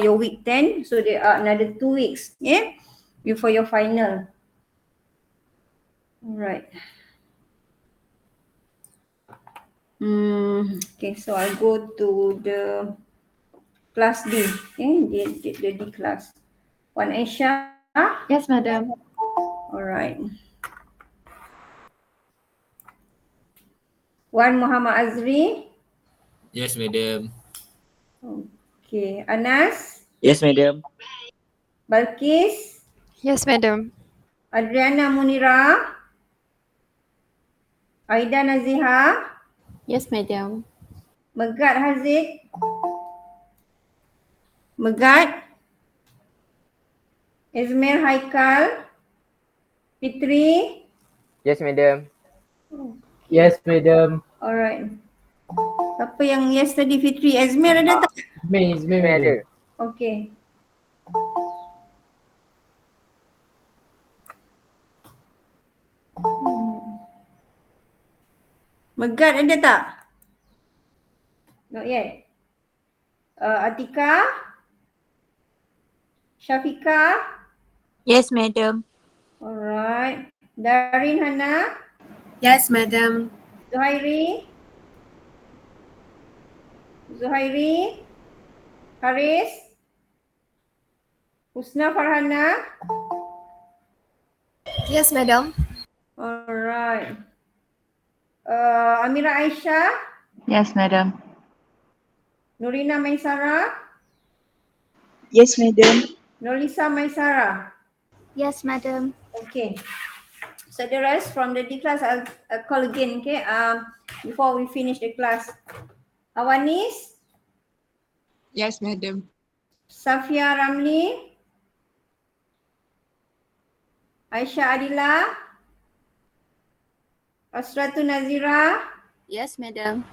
your week 10. So there are another 2 weeks, yeah, before your final. Alright. Okay, so I'll go to the class D, okay, the D class. Wan Aisyah. Yes, madam. Alright. Wan Muhammad Azri. Yes, madam. Okay, Anas. Yes, madam. Balkis. Yes, madam. Adriana Munira. Aida Naziha. Yes, madam. Megat Haziq. Megat. Izmir Haikal. Fitri. Yes, madam. Yes, madam. Alright. Siapa yang yes tadi, Fitri? Izmir ada tak? Izmir Ada. madam. Okay. Megat ada tak? Not yet. Atika? Syafiqah? Yes, madam. Alright. Darin Hana? Yes, madam. Zuhairi? Zuhairi? Haris? Husna Farhana? Yes, madam. Alright. Amira Aisyah? Yes, madam. Nurina Maisara? Yes, madam. Nolisa Maisara? Yes, madam. Okay. So the rest from the D class, I'll call again, okay? Before we finish the class. Awanis? Yes, madam. Safia Ramli? Aisyah Adila? Asratu Nazira? Yes, madam.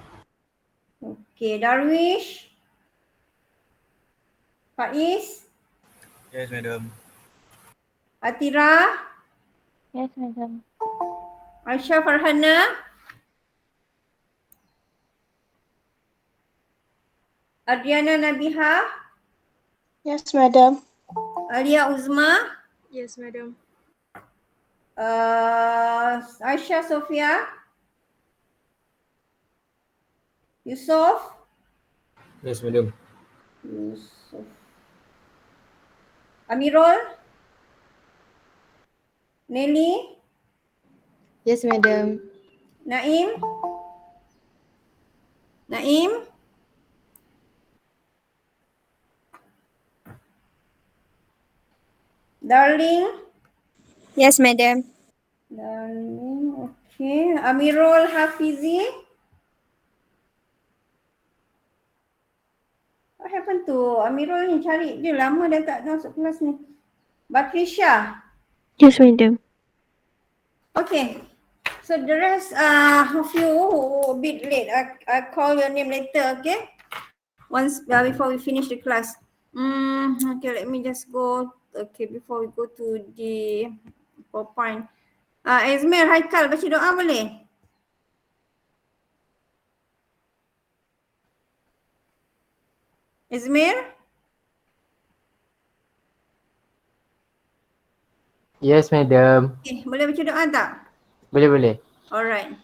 Okay, Darwish? Faiz? Yes, madam. Atira? Yes, madam. Aisyah Farhana? Adriana Nabiha? Yes, madam. Alia Uzma? Yes, madam. Aisyah Sofia? Yusof? Yes, madam. Yusof. Amirul? Nelly? Yes, madam. Naim? Naim? Darling? Yes, madam. Darling, okay. Amirul Hafizi? What happened to Amirul ni? Cari dia lama dah tak masuk kelas ni. Batrisha? Yes, madam. Okay. So the rest of you who a bit late, I call your name later, okay? Once before we finish the class. Okay, let me just go. Okay, before we go to the PowerPoint. Izmir Haikal, baca doa boleh? Izmir? Yes, madam. Okay, boleh baca doa tak? Boleh. Alright.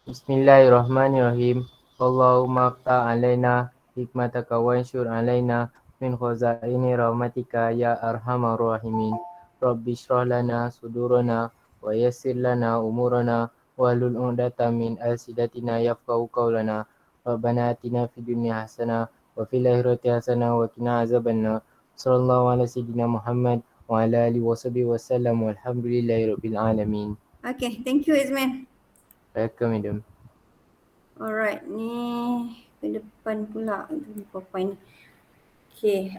Bismillahirrahmanirrahim. Allahumma ftah alaina hikmataka wa anshur alaina min khazaini rahmatika ya arhamar rahimin. Rabbi shrah lana sudurana wa yassir lana umurana wahlul 'uqdatam min alsidatina yafqahu qawlana. Rabbana atina fid dunya hasanah wa fil akhirati hasanah wa qina azabannar. Sallallahu ala sayyidina Muhammad wa ala alihi washabihi wasallam walhamdulillahi rabbil alamin. Okay, thank you Izmir. Welcome, madam. Alright, ni ke depan pula PowerPoint ni. Okay,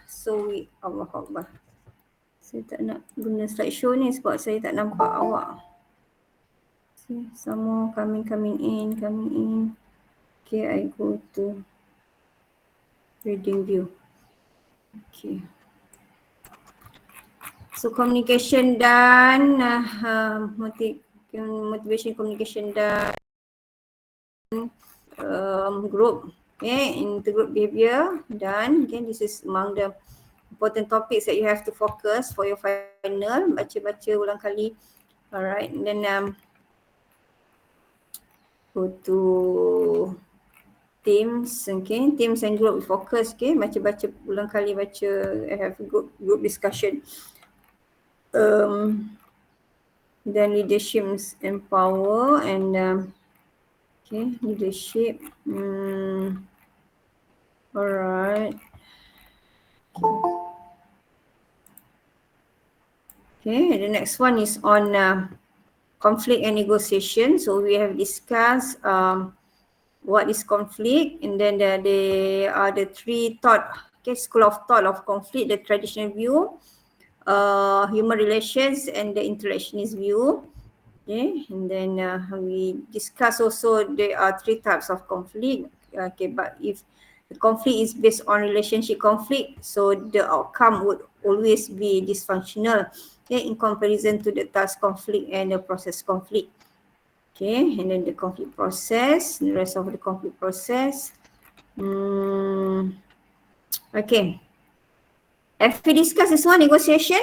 so Allah Akbar. Saya tak nak guna slideshow ni sebab saya tak nampak awak. See, some more coming in. Okay, I go to reading view. Okay. So communication dan motivation communication dan group. Okay, intergroup behavior done. Okay, this is among the important topics that you have to focus for your final. Baca-baca ulang kali. Alright, and then go to teams. Okay, teams and group focus. Okay, baca-baca ulang kali, baca, have group discussion. Then leadership and power and okay, leadership. Alright. Okay, the next one is on conflict and negotiation. So we have discussed what is conflict, and then there are the three school of thought of conflict: the traditional view, human relations, and the interactionist view. Okay, and then we discuss also there are three types of conflict. Okay, but if the conflict is based on relationship conflict, so the outcome would always be dysfunctional, okay, in comparison to the task conflict and the process conflict. Okay, and then the conflict process, the rest of the conflict process. Okay. Have we discussed this one, negotiation?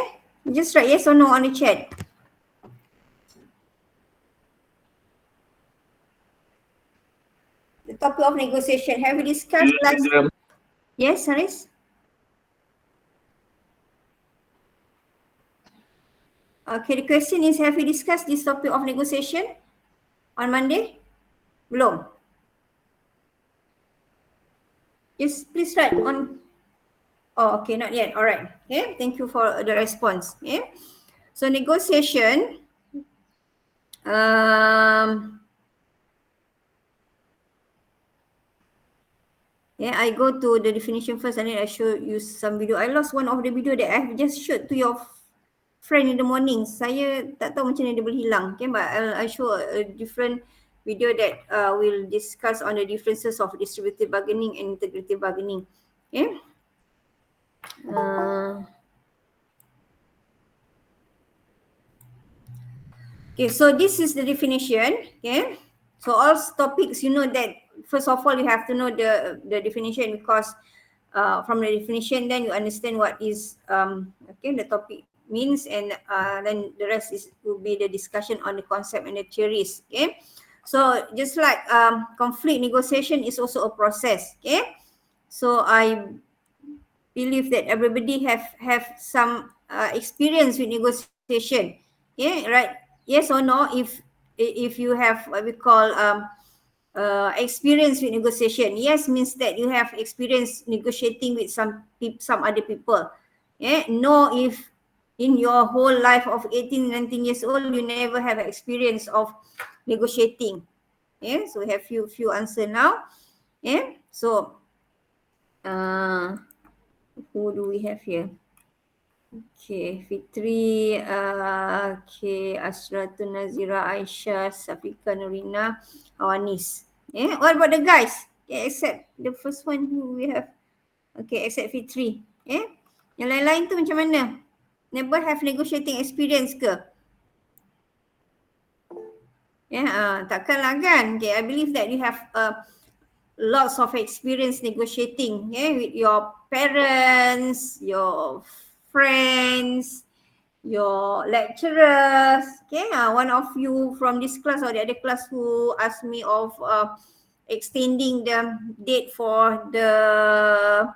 Just write yes or no on the chat. The topic of negotiation, have we discussed last? Yes, Haris? Okay, the question is, have we discussed this topic of negotiation on Monday? Belum? Yes, please write on. Oh, okay, not yet. All right. Okay, thank you for the response. Okay, so negotiation. Yeah, I go to the definition first and then I show you some video. I lost one of the video that I have just showed to your friend in the morning. Saya tak tahu macam mana dia boleh hilang. Okay, but I'll show a different video that will discuss on the differences of distributive bargaining and integrative bargaining. Okay. Okay, so this is the definition. Okay, so all topics, you know that first of all you have to know the definition, because from the definition then you understand what is okay, the topic means, and then the rest will be the discussion on the concept and the theories. Okay, so just like conflict negotiation is also a process. Okay, so I believe that everybody have some experience with negotiation. Yeah, right. Yes or no? If you have what we call experience with negotiation, yes means that you have experience negotiating with some other people. Yeah. No, if in your whole life of 18, 19 years old, you never have experience of negotiating. Yeah. So we have few answer now. Yeah. So who do we have here? Okay, Fitri, okay, Asratun Nazira, Aisyah, Safika, Nurina, Awanis. Yeah, what about the guys? Okay, except the first one who we have. Okay, except Fitri. Yeah, yang lain-lain tu macam mana? Never have negotiating experience ke? Yeah, takkanlah kan? Okay, I believe that you have lots of experience negotiating, yeah, with your parents, your friends, your lecturers. Okay, one of you from this class or the other class who asked me of extending the date for the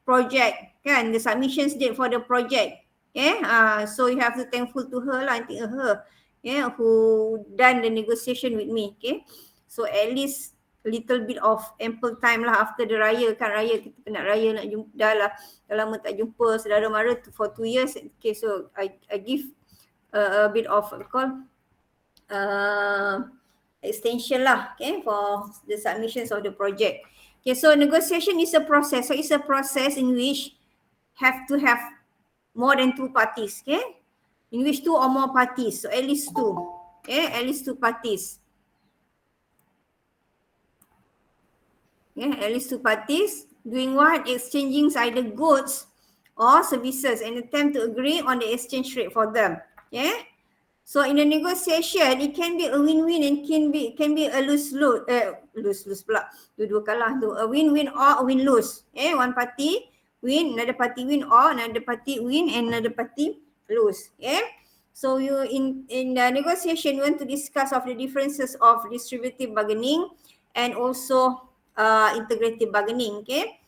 project, kan, the submissions date for the project. Yeah, so you have to thankful to her lah, I think her, yeah, who done the negotiation with me. Okay, so at least little bit of ample time lah after the raya, kan, raya kita penat raya nak jumpa, dah lama tak jumpa saudara mara for 2 years. Okay, so I give a bit of extension lah, okay, for the submissions of the project. Okay, so negotiation is a process. So it's a process in which have to have more than 2 parties, okay, in which 2 or more parties, so at least 2, okay, at least 2 parties. Yeah, at least 2 parties doing what? Exchanging either goods or services and attempt to agree on the exchange rate for them. Yeah. So in a negotiation, it can be a win-win and can be a lose-lose. Lose-lose pula. Dua-dua kalah tu. A win-win or a win-lose. One party win, another party win, or another party win and another party lose. So you in the negotiation, you want to discuss of the differences of distributive bargaining and also integrative bargaining. Okay.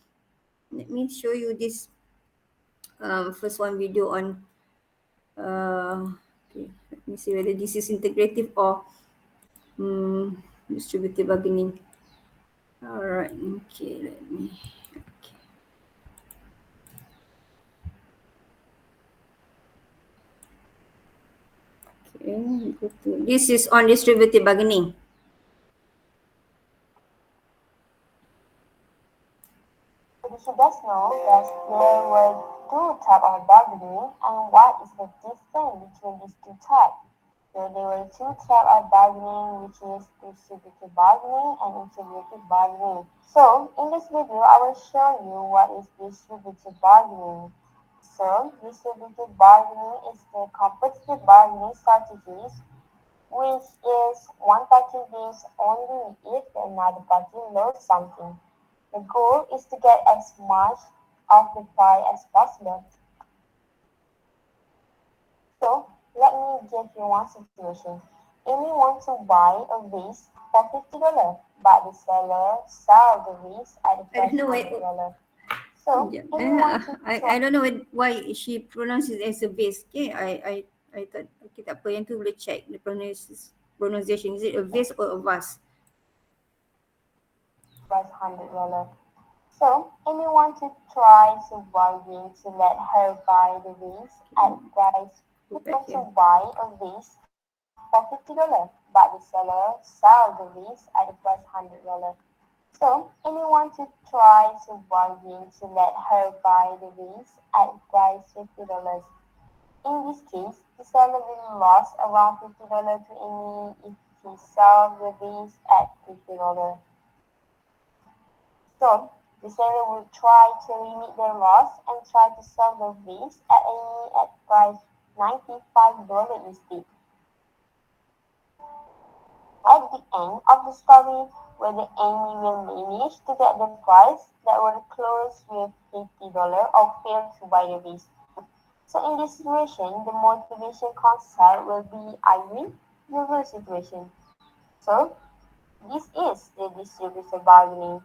Let me show you this first one video on okay, let me see whether this is integrative or distributive bargaining. Alright, okay, let me. Okay, go to, this is on distributive bargaining. You should just know that there were two types of bargaining and what is the difference between these two types. So there were two types of bargaining, which is distributive bargaining and integrative bargaining. So in this video, I will show you what is distributive bargaining. So distributive bargaining is the competitive bargaining strategies, which is one party wins only if another party loses something. The goal is to get as much of the pie as possible. So, let me give you one situation. Amy wants to buy a vase for $50, but the seller sells the vase at the price of $100. So, Amy wants to I don't know why she pronounces it as a vase. Okay, I thought okay, tak apa, yang tu boleh check the pronunciation. Is it a vase or a vase? Price $100. So, Amy wants to try to bargain to let her buy the vase at a price. She wants to buy a vase for $50, but the seller sells the vase at the price $100. So, Amy wants to try to bargain to let her buy the vase at a price $50. In this case, the seller will lose around $50 to Amy if he sells the vase at $50. So, the seller will try to limit their loss and try to sell the vase at Amy at price $95 instead. At the end of the story, whether Amy will manage to get the price that will close with $50 or fail to buy the vase. So in this situation, the motivation concept will be I win, you lose situation. So this is the distributive bargaining.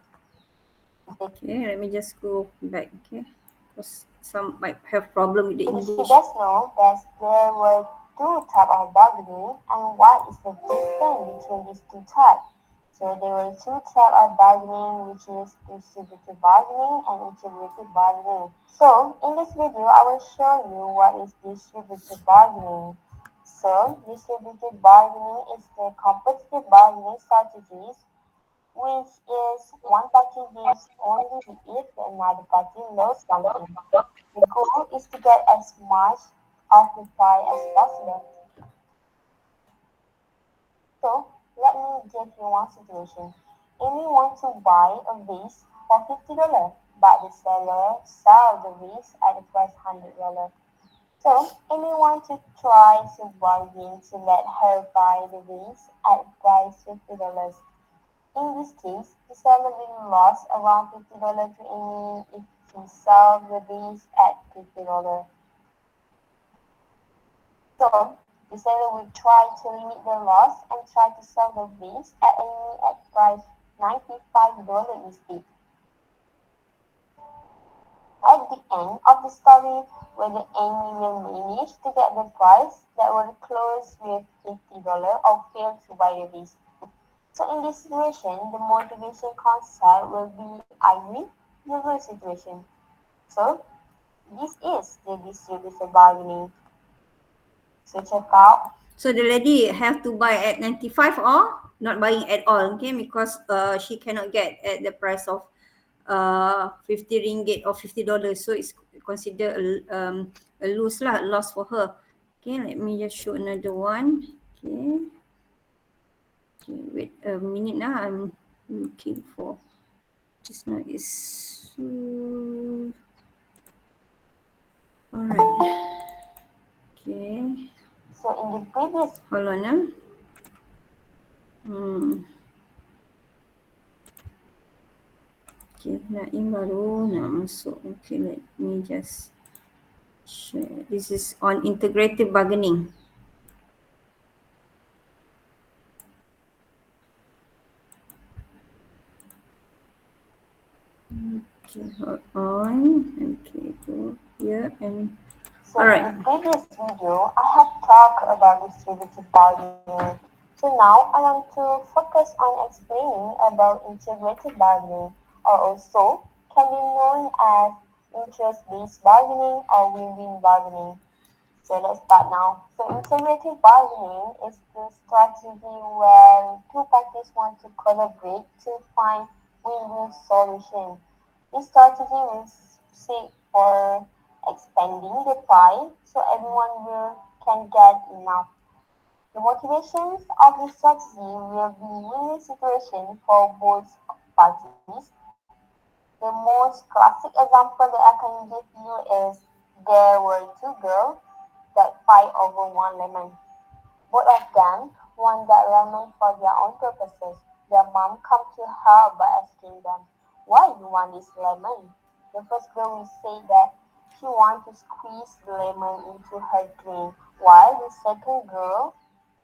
Okay, let me just go back, okay? Because some might have problem with the You English. just know that there were two types of bargaining and what is the difference between these two types. So there were two types of bargaining, which is distributive bargaining and integrative bargaining. So in this video, I will show you what is distributive bargaining. So distributive bargaining is the competitive bargaining strategies, which is one party wins only if another party loses something. The goal is to get as much of the pie as possible. So, let me give you one situation. Amy wants to buy a vase for $50, but the seller sells the vase at the price $100. So, Amy wants to try to bargain to let her buy the vase at the price $50. In this case, the seller will lose around $50 to Amy if he sells the vase at $50. So, the seller will try to limit the loss and try to sell the vase at Amy at price $95 instead. At the end of the story, whether Amy will manage to get the price that will close with $50 or fail to buy the vase. So in this situation, the motivation concept will be I win, you lose situation. So this is the distributive bargaining. So check out. So the lady have to buy at 95 or not buying at all, okay? Because she cannot get at the price of 50 ringgit or $50. So it's considered a loss for her. Okay, let me just show another one. Okay. Okay, wait a minute now. I'm looking for just now is all right. Okay. So in the previous Hold on. Okay, Naim baru nak masuk. Okay, let me just share. This is on integrative bargaining. Okay, hold on. Okay, go here and So alright. in the previous video, I have talked about distributive bargaining. So now I want to focus on explaining about integrative bargaining, or also can be known as interest-based bargaining or win-win bargaining. So let's start now. So integrative bargaining is the strategy where two parties want to collaborate to find win-win solution. This strategy will seek for expanding the pie so everyone can get enough. The motivations of this strategy will be win-win situation for both parties. The most classic example that I can give you is there were two girls that fight over one lemon. Both of them want that lemon for their own purposes. Their mom come to her by asking them, "Why you want this lemon?" The first girl will say that she wants to squeeze the lemon into her drink, while the second girl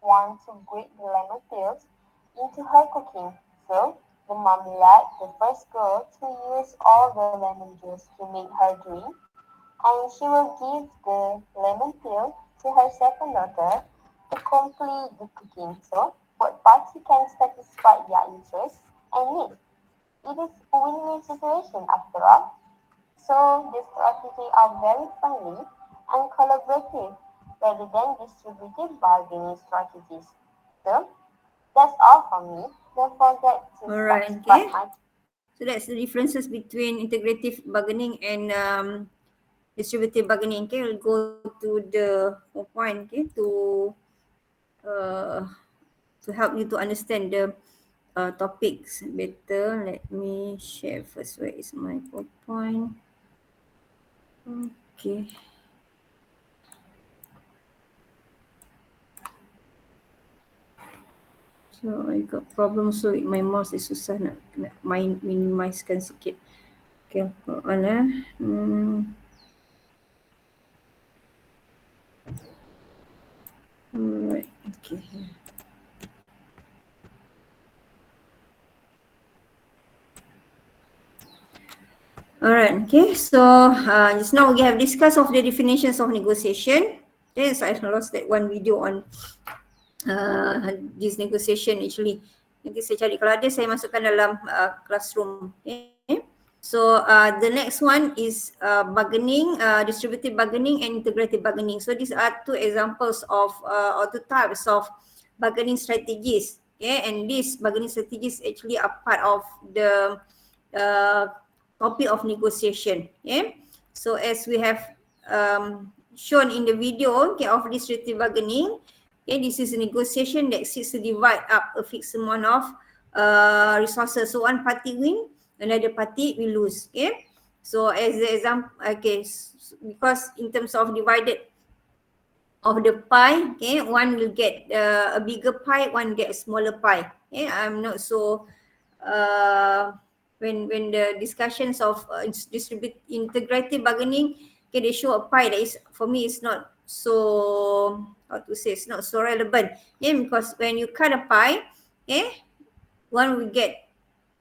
wants to grate the lemon peels into her cooking. So the mom let the first girl to use all the lemon juice to make her drink, and she will give the lemon peel to her second daughter to complete the cooking. So both parties can satisfy their interests and needs. It is a win-win situation after all. So these strategies are very friendly and collaborative rather than distributive bargaining strategies. So that's all from me. Don't forget to Alright, subscribe okay. my So that's the differences between integrative bargaining and distributive bargaining. Okay, we'll go to the point, okay, to help you to understand the topics better. Let me share first. Where is my PowerPoint? Okay. So I got problem so with my mouse is susah nak minimizekan sikit. Okay, hold on. Alright, okay. Alright, okay. So just now we have discussed of the definitions of negotiation. Okay, so I lost that one video on this negotiation actually. Nanti saya cari, kalau ada saya masukkan dalam classroom. Okay. So the next one is bargaining, distributive bargaining and integrative bargaining. So these are two examples of or two types of bargaining strategies. Okay, and these bargaining strategies actually are part of the topic of negotiation. Okay, so as we have shown in the video, okay, of distributive bargaining, okay, this is a negotiation that seeks to divide up a fixed amount of resources. So one party win, another party will lose. Okay, so as the example, okay, because in terms of divided of the pie, okay, one will get a bigger pie, one get a smaller pie. Okay, I'm not so when the discussions of integrative bargaining, okay, they show a pie that is, for me, is not so, how to say, it's not so relevant. Okay, because when you cut a pie, okay, one will get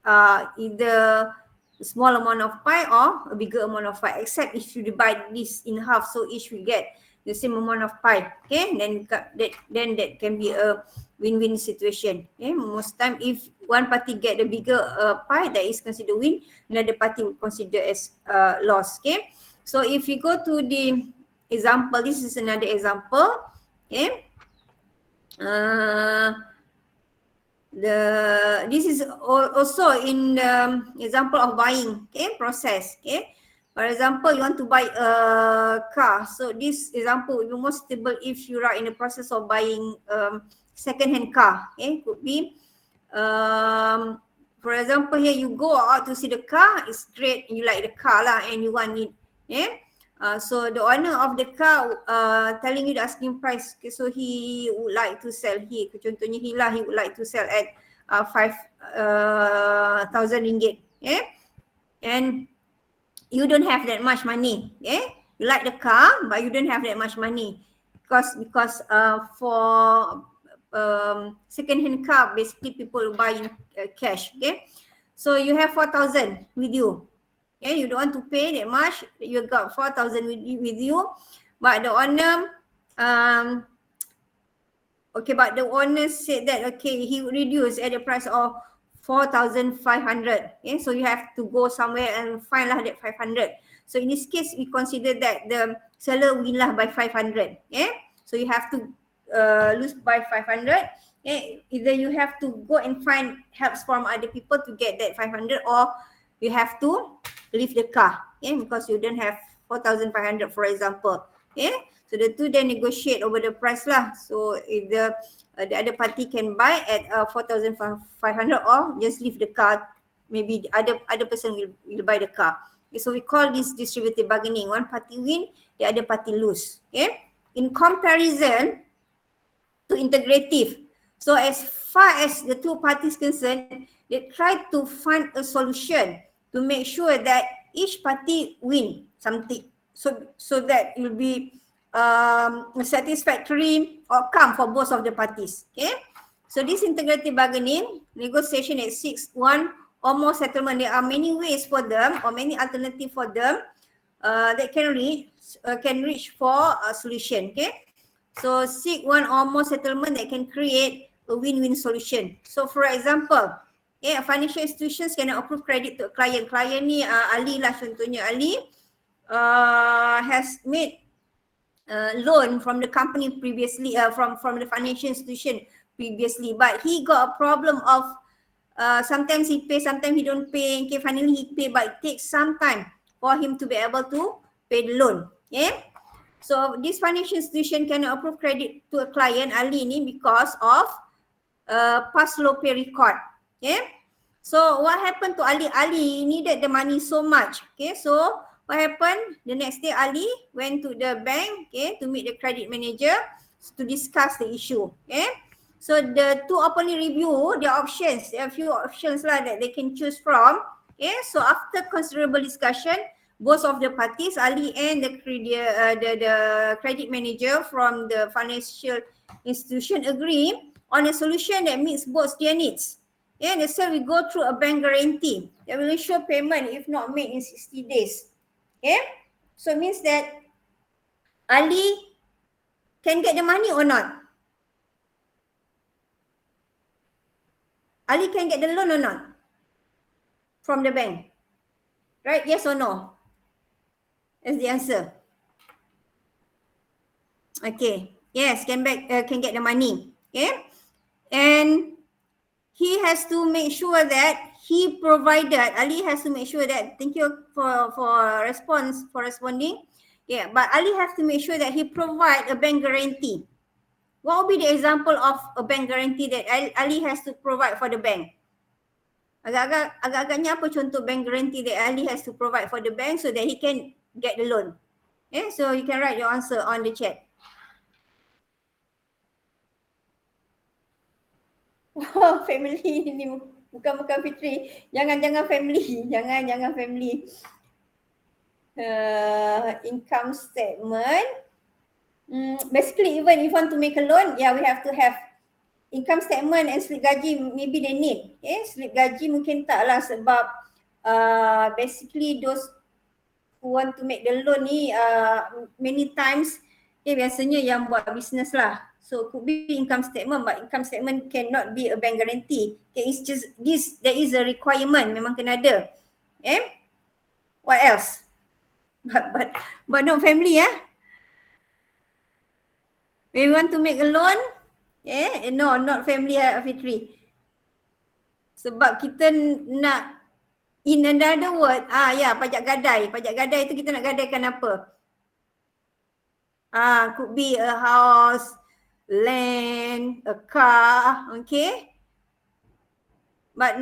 either a small amount of pie or a bigger amount of pie, except if you divide this in half, so each will get the same amount of pie. Okay, then that can be a win-win situation. Okay, most time if one party get the bigger pie, that is considered win, another party will consider as loss. Okay, so if you go to the example, this is another example. Okay, this is also in the example of buying, okay, process. Okay, for example, you want to buy a car. So this example will be more suitable if you are in the process of buying second-hand car. Okay, could be for example, here you go out to see the car, it's great, you like the car lah and you want it. Okay, So the owner of the car telling you the asking price. Okay, so he would like to sell. Contohnya he would like to sell at 5,000 ringgit. Okay, and you don't have that much money. Okay, you like the car but you don't have that much money because for second-hand car basically people buy in cash. Okay, so you have 4,000 with you. Okay, you don't want to pay that much. You got 4,000 with you, but the owner, but the owner said that he would reduce at the price of 4,500. Okay, so you have to go somewhere and find lah that 500. So in this case, we consider that the seller win lah by 500. Okay, so you have to lose by 500. Okay, either you have to go and find helps from other people to get that 500, or you have to leave the car, because you don't have 4,500, for example. So the two then negotiate over the price lah. So if the other party can buy at 4,500 or just leave the car, maybe the other person will buy the car. Okay, so we call this distributive bargaining. One party win, the other party lose. Okay, in comparison to integrative, so as far as the two parties concerned, they try to find a solution to make sure that each party win something, so that it will be a satisfactory outcome for both of the parties. Okay, so this integrative bargaining, negotiation at 6-1 or more settlement, there are many ways for them or many alternatives for them that can reach for a solution. Okay, so seek one or more settlement that can create a win-win solution. So for example, financial institutions cannot approve credit to a client. Client ni Ali lah contohnya. Ali has made loan from the company previously, from the financial institution previously, but he got a problem of sometimes he pay, sometimes he don't pay. Okay, finally he pay, but it takes some time for him to be able to pay the loan. Okay, so this financial institution cannot approve credit to a client Ali ni because of past low pay record. Okay, so what happened to Ali? Ali needed the money so much. Okay, so what happened? The next day Ali went to the bank, to meet the credit manager to discuss the issue. Okay, so the two openly review the options. There are a few options lah that they can choose from. Okay, so after considerable discussion, both of the parties, Ali and the credit manager from the financial institution, agree on a solution that meets both their needs. And the sale will go through a bank guarantee that will ensure payment if not made in 60 days. Okay, so it means that Ali can get the money or not? Ali can get the loan or not from the bank? Right? Yes or no? That's the answer. Okay. Yes, can get the money. Okay, and he has to make sure that he provided, Ali has to make sure that, thank you for responding. Yeah, but Ali has to make sure that he provide a bank guarantee. What would be the example of a bank guarantee that Ali has to provide for the bank? Agak-agaknya apa contoh bank guarantee that Ali has to provide for the bank so that he can get the loan? Okay, so you can write your answer on the chat. Oh, family ni bukan Fitri. Jangan family. Jangan family. Income statement. Basically, even if you want to make a loan, we have to have income statement and slip gaji. Maybe they need. Okay, slip gaji mungkin tak lah sebab basically those who want to make the loan ni many times biasanya yang buat business lah. So could be income statement, but income statement cannot be a bank guarantee. Okay, it's just this, there is a requirement, memang kena ada. Okay, what else? But no family We want to make a loan? No, not family Fitri. Sebab kita nak, in another word, pajak gadai. Pajak gadai tu kita nak gadaikan apa? Could be a house, land, a car, okay? But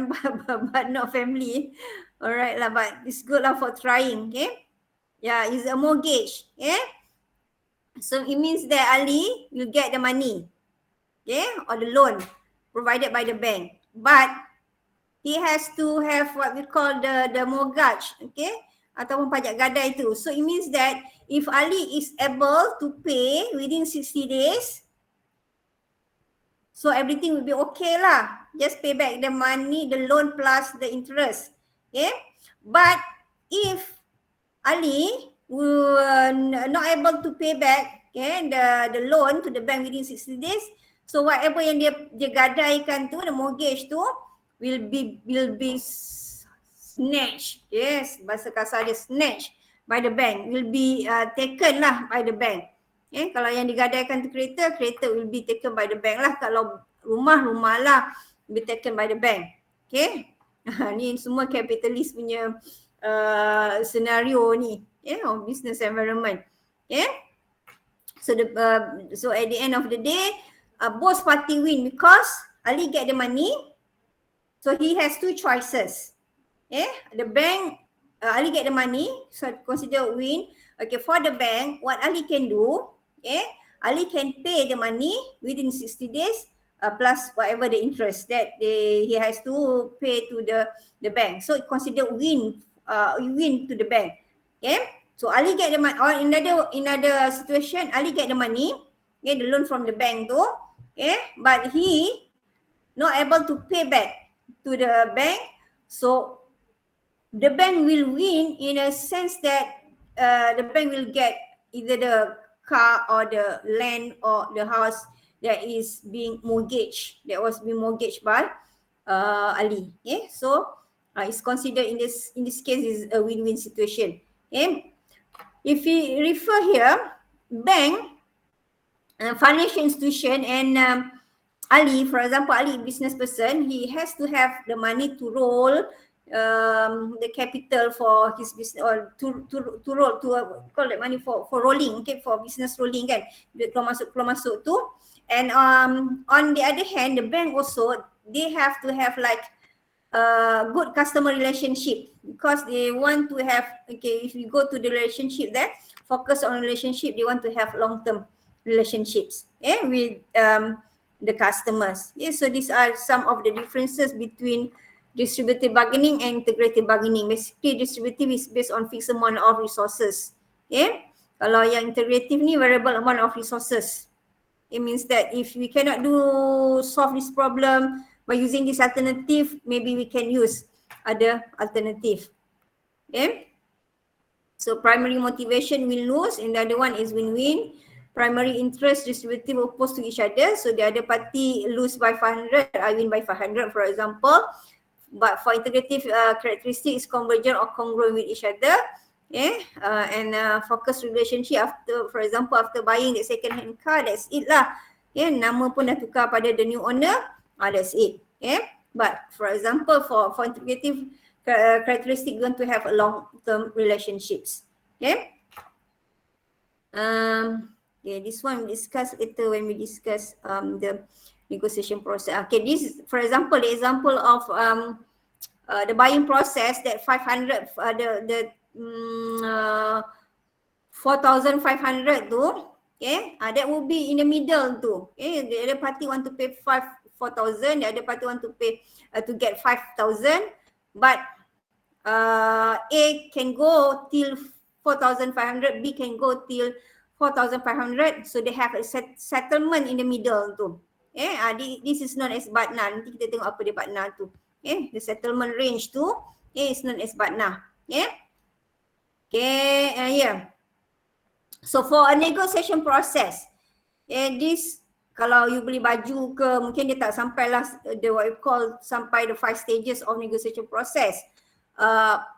not family. Alright lah, but it's good lah for trying, okay? Yeah, is a mortgage. Yeah. So it means that Ali will get the money, okay, or the loan provided by the bank. But he has to have what we call the mortgage, okay, ataupun pajak gadai tu. So it means that if Ali is able to pay within 60 days, so everything will be okay lah. Just pay back the money, the loan plus the interest, okay. But if Ali were not able to pay back, okay, the loan to the bank within 60 days, so whatever yang dia gadaikan tu, the mortgage tu will be snatched. Yes, bahasa kasar dia snatched by the bank, will be taken lah by the bank. Okay, kalau yang digadaikan tu kereta will be taken by the bank lah. Kalau rumah lah will be taken by the bank. Okay, ni semua capitalist punya senario ni, of business environment. Okay, so at the end of the day, both party win because Ali get the money. So he has two choices. The bank, Ali get the money, so consider win. Okay, for the bank, what Ali can do, Ali can pay the money within 60 days plus whatever the interest that he has to pay to the bank. So consider win to the bank. Okay, so Ali get the money, or in another situation, Ali get the money, the loan from the bank too, but he not able to pay back to the bank. So the bank will win in a sense that the bank will get either the car or the land or the house that is being mortgaged, that was being mortgaged by Ali. So it's considered in this case is a win-win situation. If we refer here, bank, financial institution, and Ali, for example, Ali, business person, he has to have the money to roll the capital for his business, or to roll, to call that money for rolling, okay, for business rolling kan, duit keluar masuk tu. And on the other hand, the bank also, they have to have like good customer relationship, because they want to have, okay, if you go to the relationship there, focus on relationship, they want to have long-term relationships with the customers. So these are some of the differences between distributive bargaining and integrative bargaining. Basically, distributive is based on fixed amount of resources. Kalau yang integrative ni variable amount of resources. It means that if we cannot solve this problem by using this alternative, maybe we can use other alternative. So primary motivation will lose, and the other one is win-win. Primary interest, distributive opposed to each other. So the other party lose by 500, I win by 500, for example. But for integrative characteristics, convergent or congruent with each other. And focus relationship after, for example, after buying the second-hand car, that's it lah. Nama pun dah tukar pada the new owner, that's it. But for example, for integrative characteristic, going to have a long-term relationships. This one we discuss later when we discuss the negotiation process. Okay, this, for example, the example of the buying process, that 500, the 4,500 tu, that will be in the middle tu. The other party want to pay 4,000, the other party want to pay to get 5,000, but A can go till 4,500, B can go till 4,500, so they have a settlement in the middle tu. This is known as batna. Nanti kita tengok apa dia batna tu. The settlement range tu is known as batna. So for a negotiation process, this, kalau you beli baju ke, mungkin dia tak sampai lah the what we call sampai the 5 stages of negotiation process.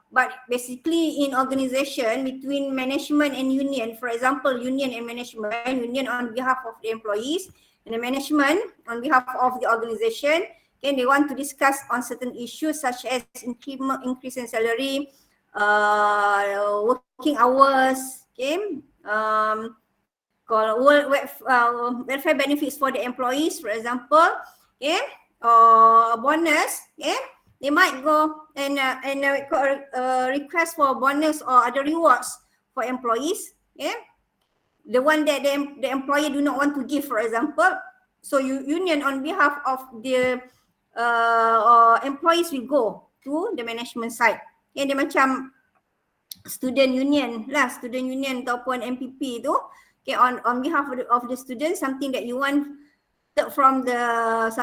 But basically in organization between management and union, for example, union and management, union on behalf of the employees and the management on behalf of the organization, they want to discuss on certain issues such as increase in salary, working hours, welfare benefits for the employees, for example, or bonus, they might go and request for bonus or other rewards for employees, the one that the employer do not want to give, for example. So union on behalf of the employees will go to the management side. Dia macam student union lah, student union ataupun MPP tu. On behalf of the students, something that you want from the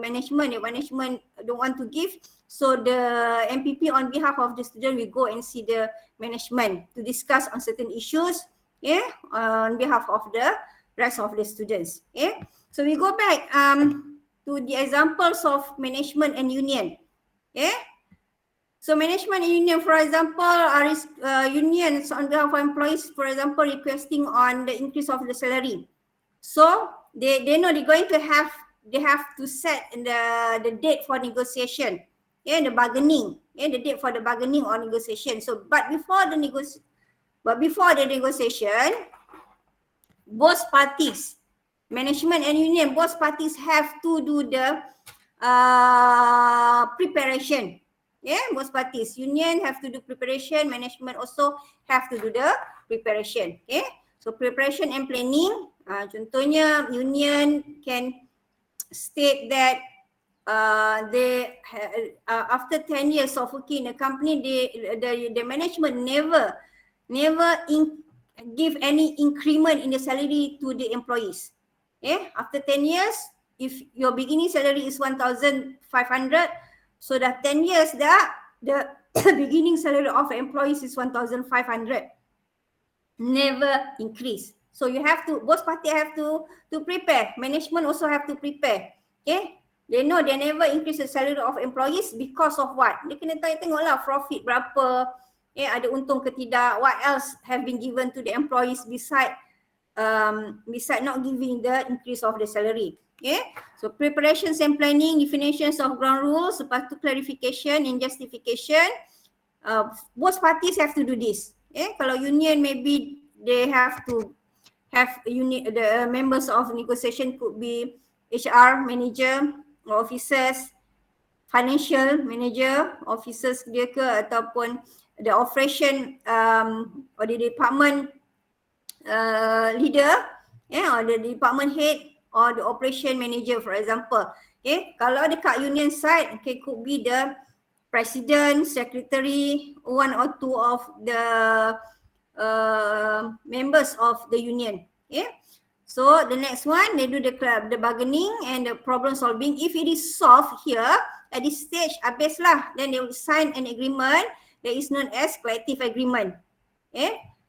management, the management don't want to give, so the MPP on behalf of the student will go and see the management to discuss on certain issues, on behalf of the rest of the students. So we go back to the examples of management and union. So management and union, for example, are unions on behalf of employees, for example, requesting on the increase of the salary. So they know they have to set the date for negotiation, the bargaining, the date for the bargaining or negotiation. So but before the negotiation, both parties, management and union, both parties have to do the preparation. Both parties, union have to do preparation, management also have to do the preparation. So preparation and planning, contohnya union can state that they after 10 years of working in a company, the management never give any increment in the salary to the employees. After 10 years, if your beginning salary is 1,500, so dah 10 years dah, the beginning salary of employees is 1,500. Never increase. So you have to, both parties have to prepare. Management also have to prepare. They know they never increase the salary of employees because of what? Dia kena tengok lah profit berapa, ada untung ke tidak, what else have been given to the employees beside not giving the increase of the salary. So preparations and planning, definitions of ground rules, lepas tu clarification and justification. Both parties have to do this. Kalau union, maybe they have to have the members of negotiation could be HR manager or officers, financial manager, officers dia ke, ataupun the operation or the department leader, or the department head or the operation manager, for example. Kalau dekat union side, could be the president, secretary, one or two of the members of the union. So the next one, they do the bargaining and the problem solving. If it is solved here at this stage, habis lah, then they will sign an agreement that is known as collective agreement.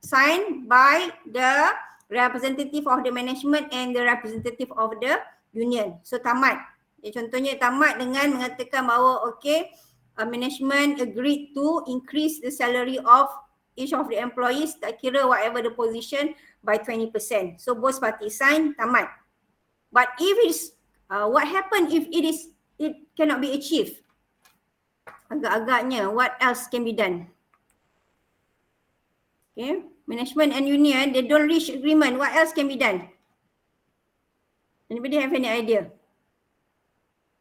Signed by the representative of the management and the representative of the union. So tamat. Contohnya tamat dengan mengatakan bahawa management agreed to increase the salary of each of the employees, tak kira whatever the position, by 20%. So both parties sign, tamat. But if it's what happen if it cannot be achieved? Agak-agaknya what else can be done? Management and union, they don't reach agreement. What else can be done? Anybody have any idea?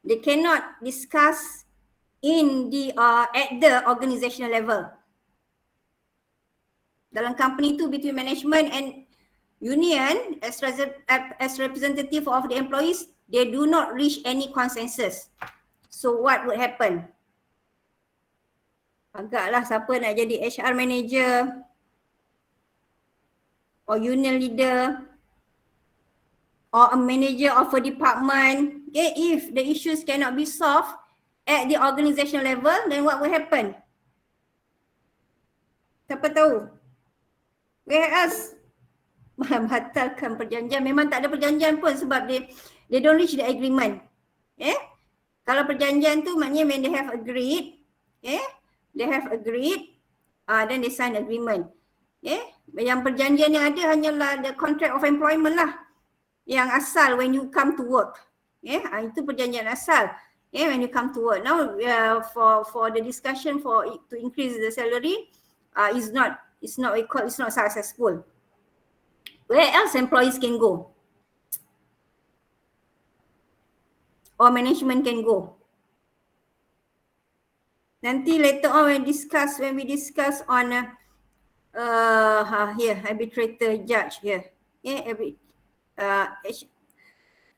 They cannot discuss in the at the organizational level. Dalam company tu, between management and union, as representative of the employees, they do not reach any consensus. So what would happen? Agaklah siapa nak jadi HR manager or union leader or a manager of a department, if the issues cannot be solved at the organizational level, then what will happen? Siapa tahu? Where else? Batalkan perjanjian. Memang tak ada perjanjian pun sebab they don't reach the agreement. Kalau perjanjian tu maknanya when they have agreed, they have agreed, then they sign agreement. Yang perjanjian yang ada hanyalah the contract of employment lah, yang asal when you come to work. Itu perjanjian asal. When you come to work. Now for the discussion to increase the salary, it's not successful. Where else employees can go? Or management can go? Nanti later on when we discuss on Here, arbitrator judge here. Yeah,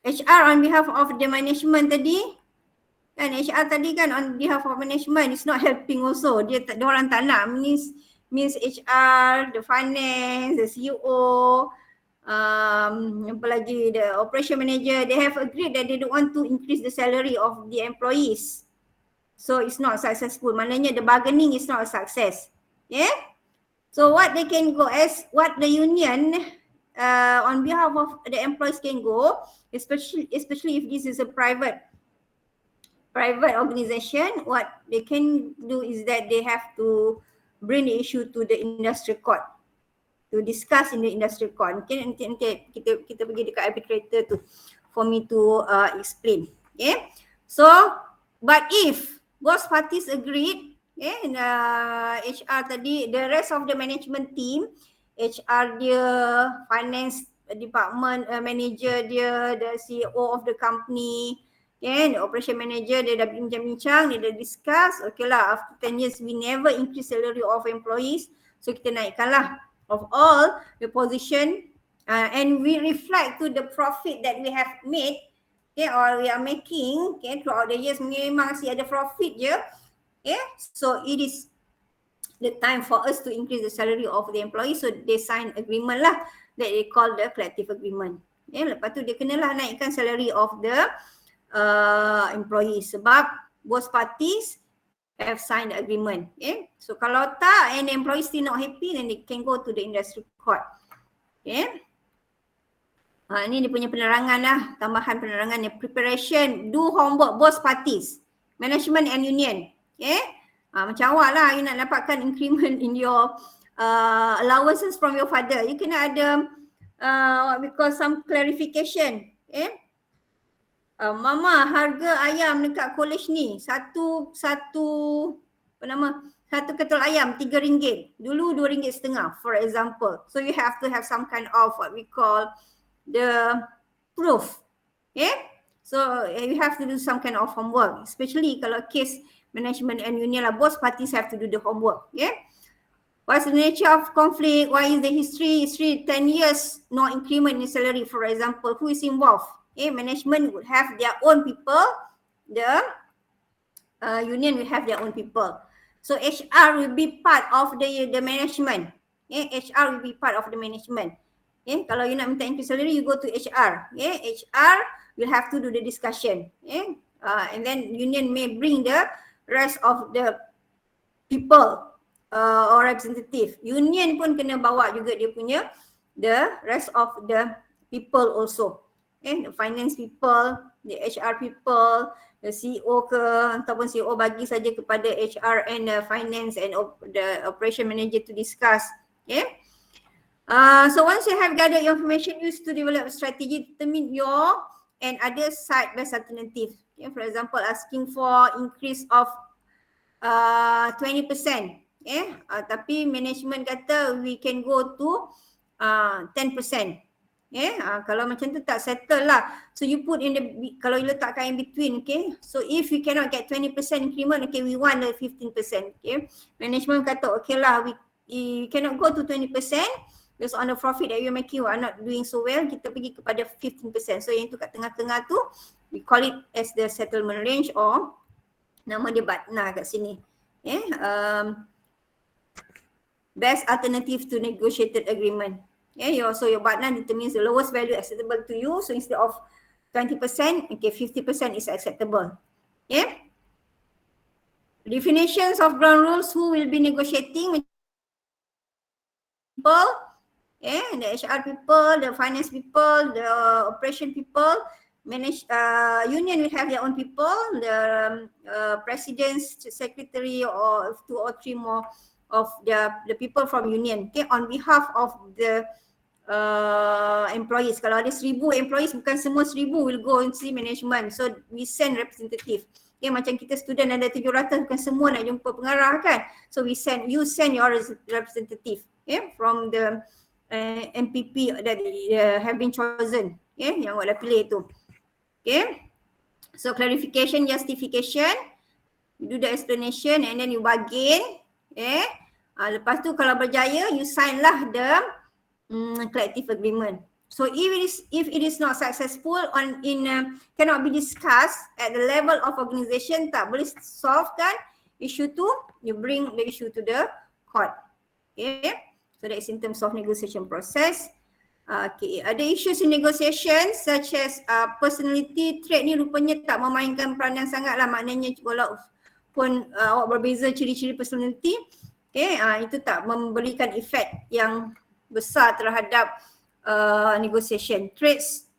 HR on behalf of the management tadi, kan HR tadi kan on behalf of management is not helping also. Dia orang tak nak, means HR, the finance, the CEO, apa lagi, the operation manager, they have agreed that they don't want to increase the salary of the employees. So it's not successful. Maknanya the bargaining is not a success. Yeah. So what they can go as, what the union on behalf of the employees can go, especially if this is a private organization, what they can do is that they have to bring the issue to the industrial court to discuss in the industrial court. Mungkin nanti kita pergi dekat arbitrator tu for me to explain. Okay. So, but if both parties agreed, and HR tadi, the rest of the management team, HR dia, finance department manager dia, the CEO of the company, the operation manager, dia dah bincang-bincang, dia dah discuss, okay lah, after 10 years we never increase salary of employees, so kita naikkan lah of all the position, and we reflect to the profit that we have made, okay, or we are making, okay, throughout the years, memang masih ada profit je, okay, so it is the time for us to increase the salary of the employees, so they sign agreement lah, that they call the collective agreement. Okay, lepas tu dia kenalah naikkan salary of the employees sebab both parties have signed the agreement. Okay, so kalau tak and the employees still not happy, then they can go to the industry court. Okay, ini dia punya penerangan lah, tambahan penerangan ni, preparation, do homework both parties, management and union. Okay, macam awak lah, you nak dapatkan increment in your allowances from your father, you kena ada what we call some clarification. Okay, mama, harga ayam dekat college ni satu ketul ayam RM3, dulu RM2.50 for example. So you have to have some kind of what we call the proof. Okay, so you have to do some kind of homework, especially kalau case management and union lah, both parties have to do the homework. Okay, what's the nature of conflict, why is the history 10 years no increment in salary for example, who is involved? Okay, management would have their own people, the union will have their own people. So HR will be part of the management. Okay, HR will be part of the management. Okay, kalau you nak minta increase salary, you go to HR. Okay, HR will have to do the discussion. Okay, and then union may bring the rest of the people or representative. Union pun kena bawa juga dia punya the rest of the people also. Okay, the finance people, the HR people, the CEO ke, ataupun CEO bagi saja kepada HR and the finance and the operation manager to discuss. Okay, so once you have gathered your information, use to develop a strategy, determine your and other side best alternative. Okay, for example, asking for increase of 20%. Okay, tapi management kata we can go to 10%. Okay, kalau macam tu tak settle lah. So you put in the, kalau you letakkan in between, okay. So if we cannot get 20% increment, okay, we want the 15%. Okay, management kata okay lah, we cannot go to 20% based on the profit that you're making, we are not doing so well, kita pergi kepada 15%. So yang tu kat tengah-tengah tu, we call it as the settlement range, or nama dia BATNA kat sini. Okay, best alternative to negotiated agreement. Okay, so your BATNA determines the lowest value acceptable to you. So instead of 20%, okay, 50% is acceptable. Okay. Definitions of ground rules, who will be negotiating? People, okay, the HR people, the finance people, the operation people, union will have their own people, the presidents, secretary, or 2 or 3 more of the people from union. Okay, on behalf of the employees. Kalau ada 1,000 employees, bukan semua 1,000 will go and see management. So we send representative. Okay, macam kita student ada 700, bukan semua nak jumpa pengarah kan. So you send your representative, okay, from the MPP that have been chosen, okay, yang awak dah pilih tu. Okay, so clarification, justification, you do the explanation and then you bargain. Okay, Lepas tu kalau berjaya, you sign lah the collective agreement. So if it is not successful cannot be discussed at the level of organisation, tak boleh solve kan issue tu, you bring the issue to the court. Okay, so that is in terms of negotiation process. Okay, ada issues in negotiation such as personality trait ni rupanya tak memainkan peranan sangat lah, maknanya walaupun awak berbeza ciri-ciri personality, okay, itu tak memberikan efek yang besar terhadap negotiation. Traits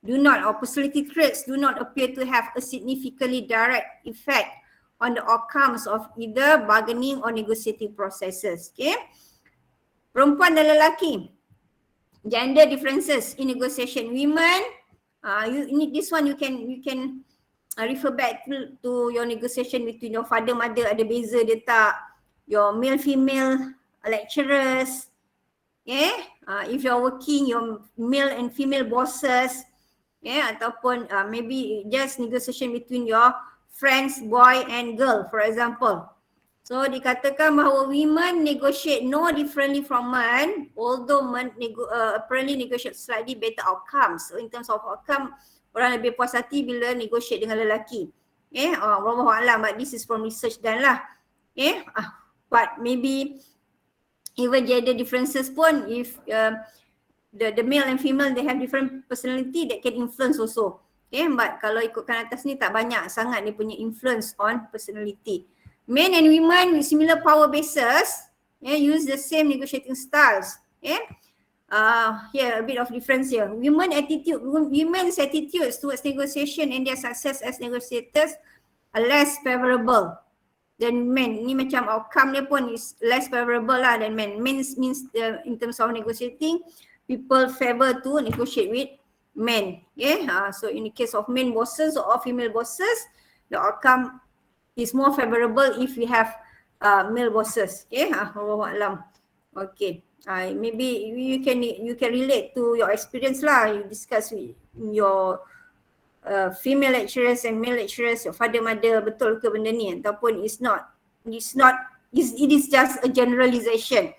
do not, or personality traits do not appear to have a significantly direct effect on the outcomes of either bargaining or negotiating processes. Okay, perempuan dan lelaki, gender differences in negotiation. Women, this one you can refer back to your negotiation between your father mother, ada beza dia tak, your male female lecturers, okay, if you're working, your male and female bosses, yeah, ataupun maybe just negotiation between your friends, boy and girl, for example. So dikatakan bahawa women negotiate no differently from men, although men apparently negotiate slightly better outcomes. So in terms of outcome, orang lebih puas hati bila negotiate dengan lelaki. Okay, wallahu a'lam, but this is from research done lah. Okay, but maybe even gender differences pun, if the male and female they have different personality, that can influence also. Okay, but kalau ikutkan atas ni tak banyak sangat dia punya influence on personality. Men and women with similar power bases, use the same negotiating styles. Here a bit of difference here. Women's attitudes towards negotiation and their success as negotiators are less favorable than men. Ni macam outcome dia pun is less favorable lah than men. Men means in terms of negotiating, people favor to negotiate with men. Okay, so in the case of men bosses or female bosses, the outcome is more favorable if we have male bosses. Okay, Allahu a'lam. Okay, maybe you can relate to your experience lah. You discuss with your female lecturers and male lecturers, your father mother, betul ke benda ni, ataupun it is just a generalization.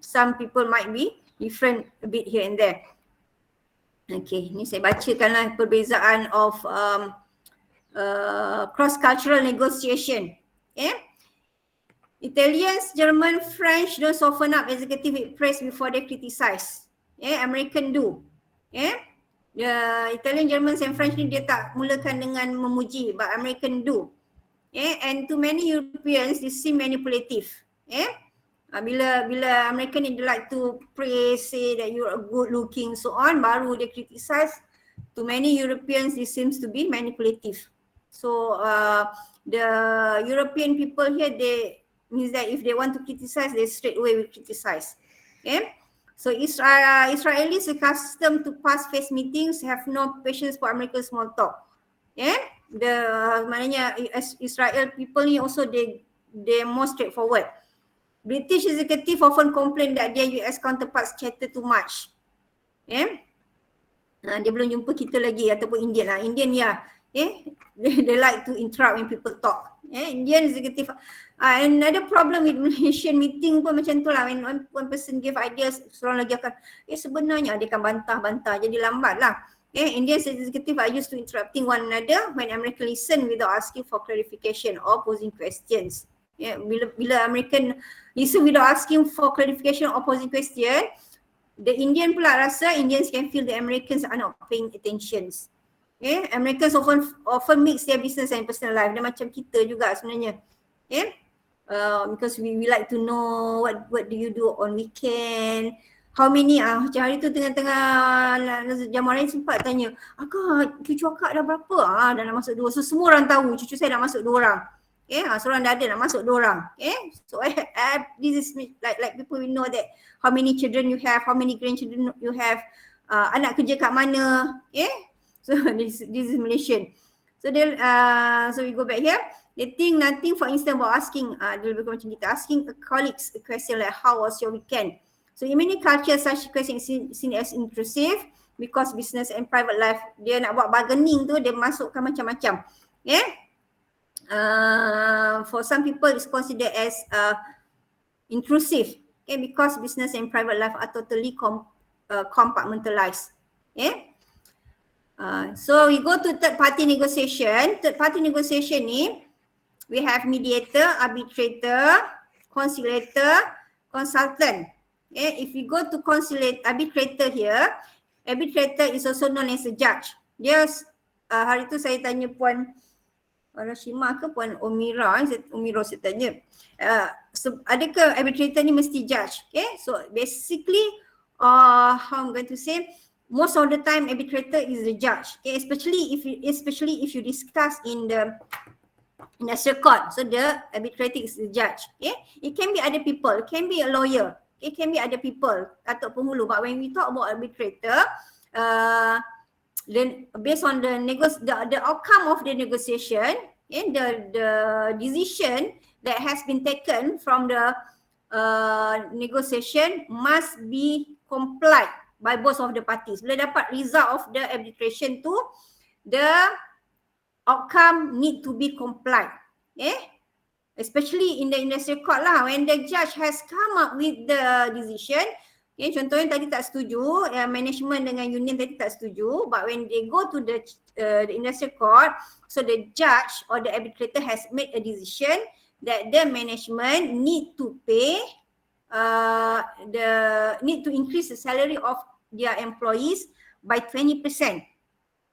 Some people might be different a bit here and there. Okay, ni saya bacakanlah perbezaan of cross-cultural negotiation. Italians, German, French don't soften up executive with praise before they criticize. American do. The Italian, Germans and French ni dia tak mulakan dengan memuji, but American do. And to many Europeans this seem manipulative. Bila American ni they like to praise, say that you are good looking, so on, baru dia criticize. To many Europeans this seems to be manipulative. So the European people here, they means that if they want to criticize, they straight away will criticize. So Israelis accustomed to fast-paced meetings have no patience for American small talk. Maknanya Israel people ni also they more straightforward. British executive often complain that their US counterparts chatter too much. Dia belum jumpa kita lagi, ataupun Indian lah. Indian ya. They like to interrupt when people talk. Indian executive. Another problem with Malaysian meeting pun macam tu lah. When one person give ideas, seorang lagi akan sebenarnya dia akan bantah-bantah, jadi lambat lah. Indian executive are used to interrupting one another when American listen without asking for clarification or posing questions. Bila American listen without asking for clarification or posing question, the Indian pula rasa Indians can feel the Americans are not paying attention. Americans often mix their business and personal life. Dia macam kita juga sebenarnya. Because we like to know what do you do on weekend, how many macam hari tu tengah-tengah jamaah lain sempat tanya, akak, cucu akak dah berapa? Dah nak masuk 2. So semua orang tahu cucu saya dah masuk 2 orang. Seorang dah ada, nak masuk 2 orang. So this is like people will know that how many children you have, how many grandchildren you have, anak kerja kat mana. So this is Malaysian. So so we go back here. They think nothing, for instance, about asking, dia lebih macam kita, asking a colleagues a question like how was your weekend. So in many cultures such question is seen as intrusive because business and private life, dia nak buat bargaining tu dia masukkan macam-macam. For some people it's considered as intrusive. Okay, because business and private life are totally compartmentalized. Okay. So we go to third party negotiation. Third party negotiation ni, we have mediator, arbitrator, conciliator, consultant. Okay, if we go to arbitrator here, arbitrator is also known as a judge. Dia hari tu saya tanya Puan Rashima ke Puan Omira, saya tanya, adakah arbitrator ni mesti judge? Okay, so basically, how I'm going to say, most of the time arbitrator is the judge. Okay, especially if you discuss in the industrial court, so the arbitrator is the judge. Okay, it can be other people, it can be a lawyer, it can be other people, Datuk Penghulu. But when we talk about arbitrator, then based on the outcome of the negotiation and the decision that has been taken from the negotiation must be complied by both of the parties. Bila dapat result of the arbitration tu, the outcome need to be complied. Especially in the industrial court lah, when the judge has come up with the decision. Okay, contohnya tadi tak setuju, management dengan union tadi tak setuju, but when they go to the industrial court, so the judge or the arbitrator has made a decision that the management need to pay need to increase the salary of their employees by 20%.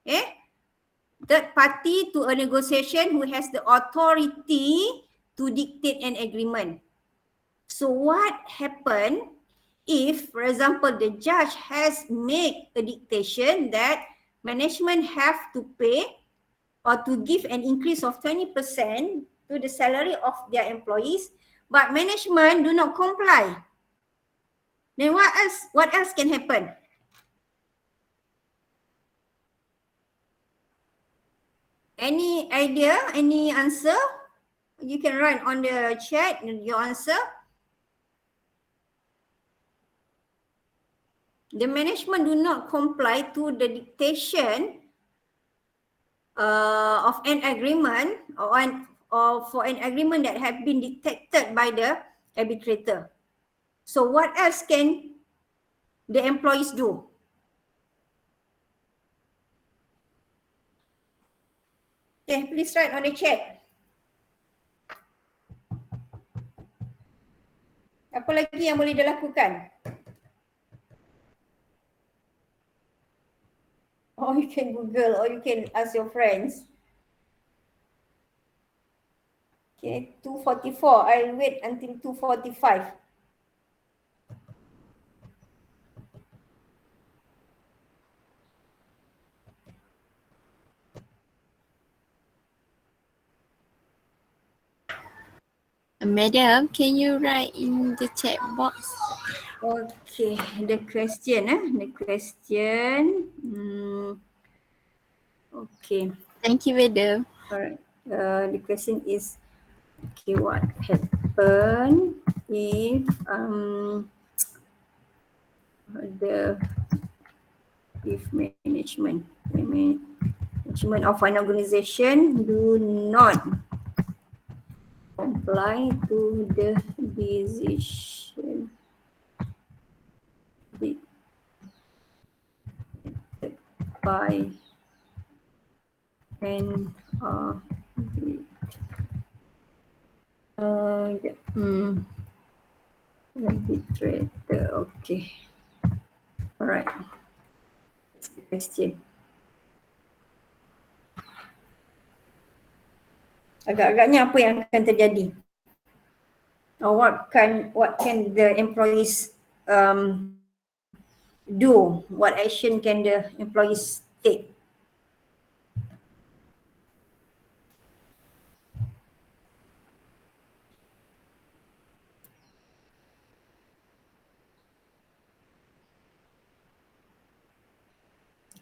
Okay, third party to a negotiation who has the authority to dictate an agreement. So what happened if, for example, the judge has made a dictation that management have to pay or to give an increase of 20% to the salary of their employees, but management do not comply? Then what else can happen? Any idea? Any answer? You can write on the chat your answer. The management do not comply to the dictation of an agreement or for an agreement that have been dictated by the arbitrator. So what else can the employees do? Okay, please write on the chat. Apa lagi yang boleh dilakukan? Or you can Google, or you can ask your friends. Okay, 2:44. I'll wait until 2:45. Madam, can you write in the chat box? Okay, the question. Okay. Thank you, madam. Alright. The question is, okay, what happen if management of an organization do not comply to the decision by an arbitrator. Okay. Alright. That's the question. Agak-agaknya apa yang akan terjadi? Or what can the employees do? What action can the employees take?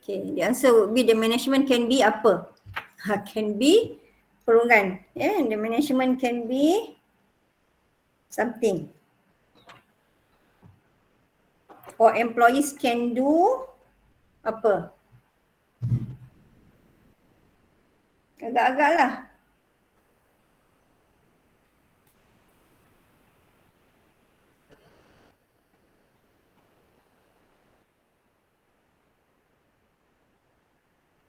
Okay, the answer would be the management can be apa? Can be perungan. Yeah, the management can be something. Or employees can do apa? Agak-agak lah.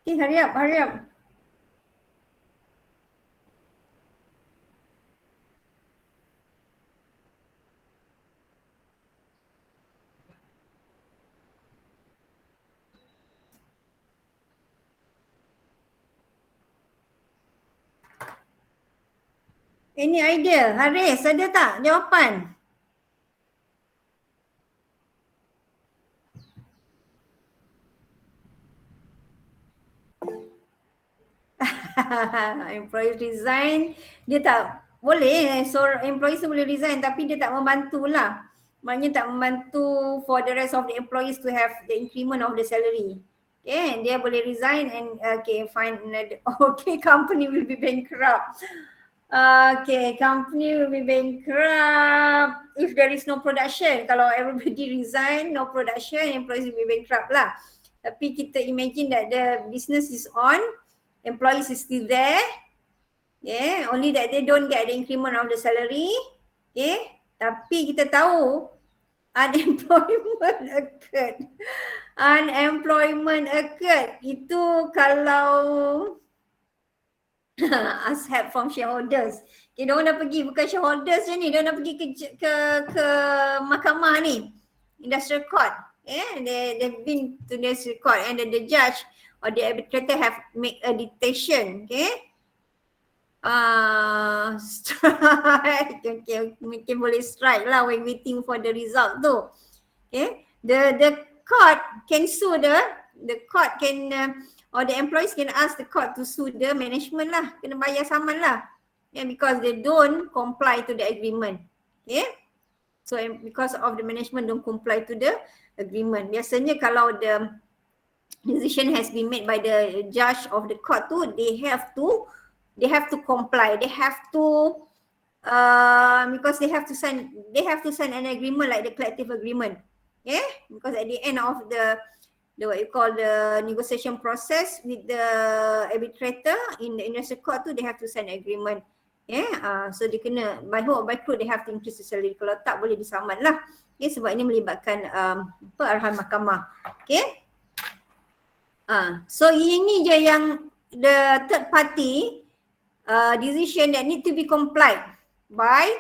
Okay, hurry up, hurry up. Any idea? Haris, ada tak jawapan? Employee resign, dia tak boleh, so employees tu boleh resign tapi dia tak membantu lah. Maknanya tak membantu for the rest of the employees to have the increment of the salary. Okay, dia boleh resign and okay, find another, okay, company will be bankrupt. Okay, company will be bankrupt if there is no production. Kalau everybody resign, no production, employees will be bankrupt lah. Tapi kita imagine that the business is on, employees is still there, yeah, only that they don't get the increment of the salary, okay. Tapi kita tahu unemployment occurred. Unemployment occurred. Itu kalau ask help from shareholders. Okay, diorang dah pergi, bukan shareholders je ni, diorang dah pergi ke mahkamah ni, industrial court. Yeah, they've been to the industrial court and the judge or the arbitrator have made a dictation. Okay. Strike. Okay, mungkin boleh strike lah when waiting for the result tu. Okay. The court can sue the court can or the employees can ask the court to sue the management lah. Kena bayar saman lah. Yeah, because they don't comply to the agreement. Okay. So because of the management don't comply to the agreement. Biasanya kalau the decision has been made by the judge of the court tu, they have to comply. They have to because they have to sign an agreement like the collective agreement. Yeah, because at the end of the what you call the negotiation process with the arbitrator in the industrial court tu, they have to sign an agreement. Yeah, so dia kena by hook or by crook they have to increase the salary. Kalau tak boleh disaman lah. Okay, sebab ini melibatkan arahan mahkamah. Okay. So ini je yang the third party decision that need to be complied by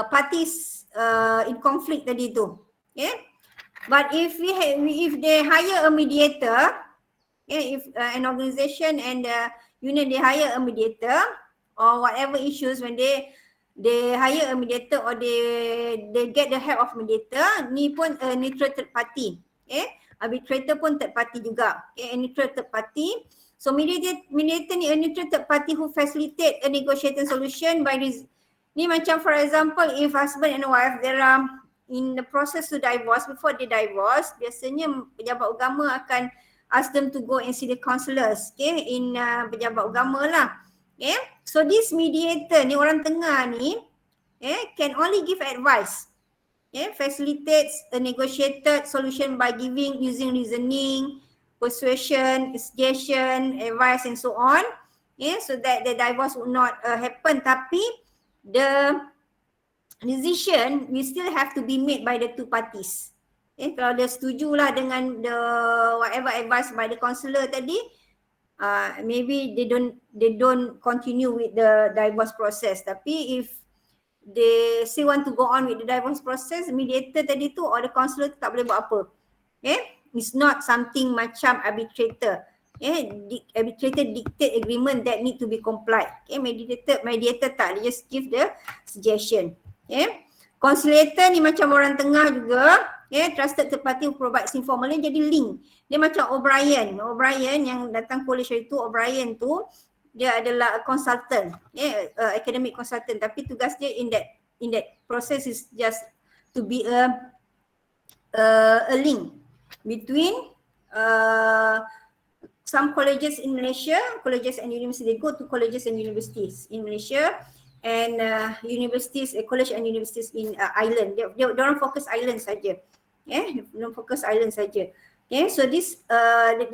parties in conflict tadi tu. Okay. But if they hire a mediator, okay, if an organization and the union they hire a mediator or whatever issues, when they hire a mediator or they get the help of mediator, ni pun a neutral third party. Okay. Arbitrator pun third party juga. Okay, a neutral third party. So mediator ni a neutral third party who facilitate a negotiating solution by ni macam for example if husband and wife there are in the process to divorce, before they divorce, biasanya pejabat agama akan ask them to go and see the counselors, okay, in pejabat agama lah. Okay, so this mediator ni, orang tengah ni, can only give advice. Okay, facilitates a negotiated solution by using reasoning, persuasion, suggestion, advice and so on. Okay, so that the divorce would not happen. Tapi the decision will still have to be made by the two parties. Okay, kalau dia setuju lah dengan the whatever advice by the counselor tadi, maybe they don't continue with the divorce process. Tapi if they still want to go on with the divorce process, mediator tadi tu or the counselor tu tak boleh buat apa. Okay, it's not something macam arbitrator. Okay, arbitrator dictate agreement that need to be complied. Okay, mediator tak, they just give the suggestion. Okay, conciliator ni macam orang tengah juga. Okay, trusted third party who provides informal, jadi link. Dia macam O'Brien yang datang college itu, O'Brien tu dia adalah consultant, academic consultant, tapi tugas dia in that process is just to be a link between some colleges in Malaysia, colleges and universities. They go to colleges and universities in Malaysia and universities, college and universities in island. Dia orang fokus island saja. Don't focus island saja. Okay, so this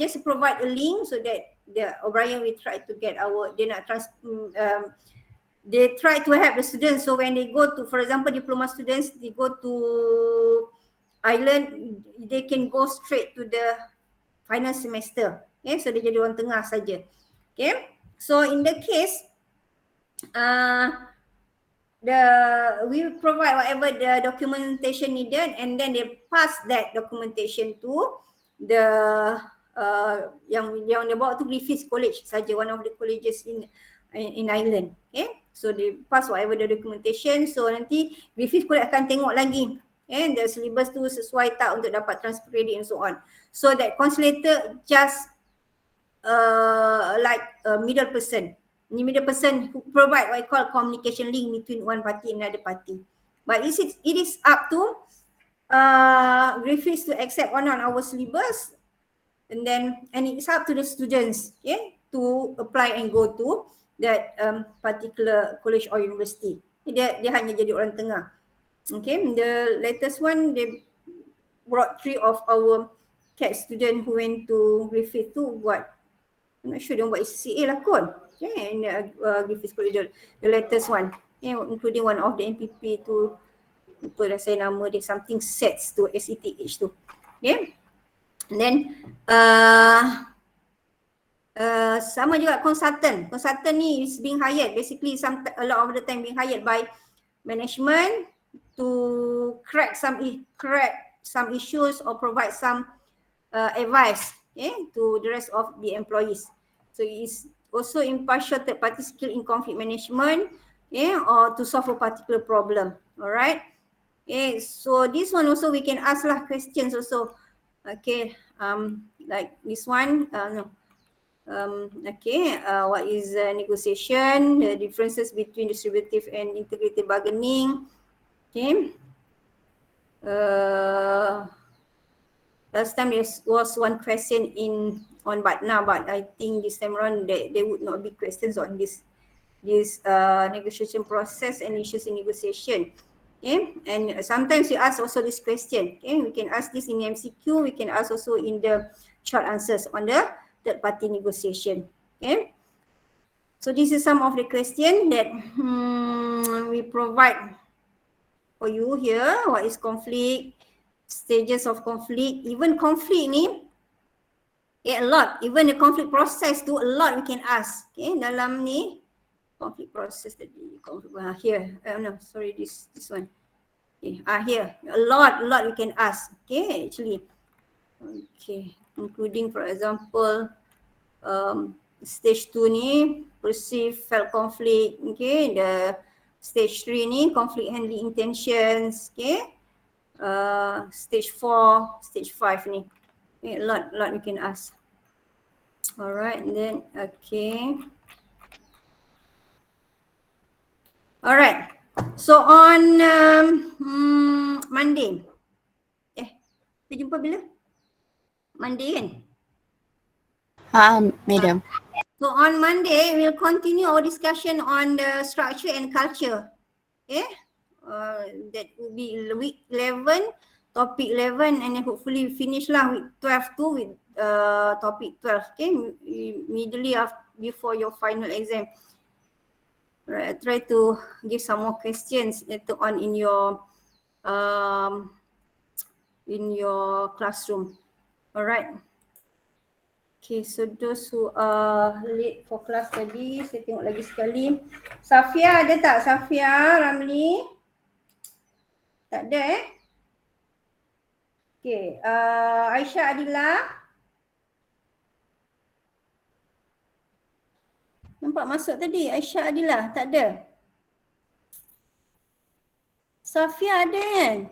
just provide a link so that the O'Brien will try to get they try to help the students. So when they go to, for example, diploma students, they go to island, they can go straight to the final semester. Okay, so dia jadi orang tengah saja. Okay, so in the case we provide whatever the documentation needed, and then they pass that documentation to the yang dia bawa tu Griffith College saja, one of the colleges in Ireland. Okay, so they pass whatever the documentation, so nanti Griffith College akan tengok lagi the syllabus tu sesuai tak untuk dapat transfer credit and so on. So that consultator just like a middle person. The middle person who provide what I call communication link between one party and another party. But it is up to Griffiths to accept or not our syllabus, and it's up to the students, okay, to apply and go to that particular college or university. Dia hanya jadi orang tengah. Okay, the latest one, they brought 3 of our CAT student who went to Griffith to buat, I'm not sure dia buat CCA lah kot. Okay, and Griffith College, the latest one, including one of the MPP tu, lupa dah saya nama dia, something SETH tu, SETH tu. Okay, and then sama juga consultant ni is being hired, basically a lot of the time being hired by management to crack some issues or provide some advice, to the rest of the employees. So it is also impartial third party skill in conflict management, or to solve a particular problem. Alright. Okay, so this one also we can ask lah questions also. Okay, like this one, what is negotiation, the differences between distributive and integrated bargaining. Okay. Last time there was one question on BATNA, but I think this time around there would not be questions on this negotiation process and issues in negotiation. Okay, and sometimes you ask also this question. Okay, we can ask this in MCQ, we can ask also in the short answers on the third party negotiation. Okay, so this is some of the question that we provide for you here. What is conflict? Stages of conflict. Even conflict ni, a lot. Even the conflict process tu, a lot we can ask. Okay, dalam ni conflict process tadi. Here, this one. Okay, here, a lot we can ask. Okay, actually. Okay, including for example, stage 2 ni perceived felt conflict. Okay, the stage 3 ni conflict handling intentions. Okay, stage 4, stage 5 ni. Okay, a lot we can ask. Alright, and then okay. Alright, so on Monday. Kita jumpa bila? Monday kan? Madam. So on Monday, we'll continue our discussion on the structure and culture. Okay? That will be week 11, topic 11, and then hopefully finish lah week 12 too with topic 12. Okay? Immediately before your final exam. Right, try to give some more questions later on in your classroom. Alright. Okay, so those who are late for class tadi, saya tengok lagi sekali. Safia ada tak? Safia, Ramli? Tak ada Okay, Aisyah Adila? Nampak masuk tadi, Aisyah Adila? Tak ada? Safia ada kan?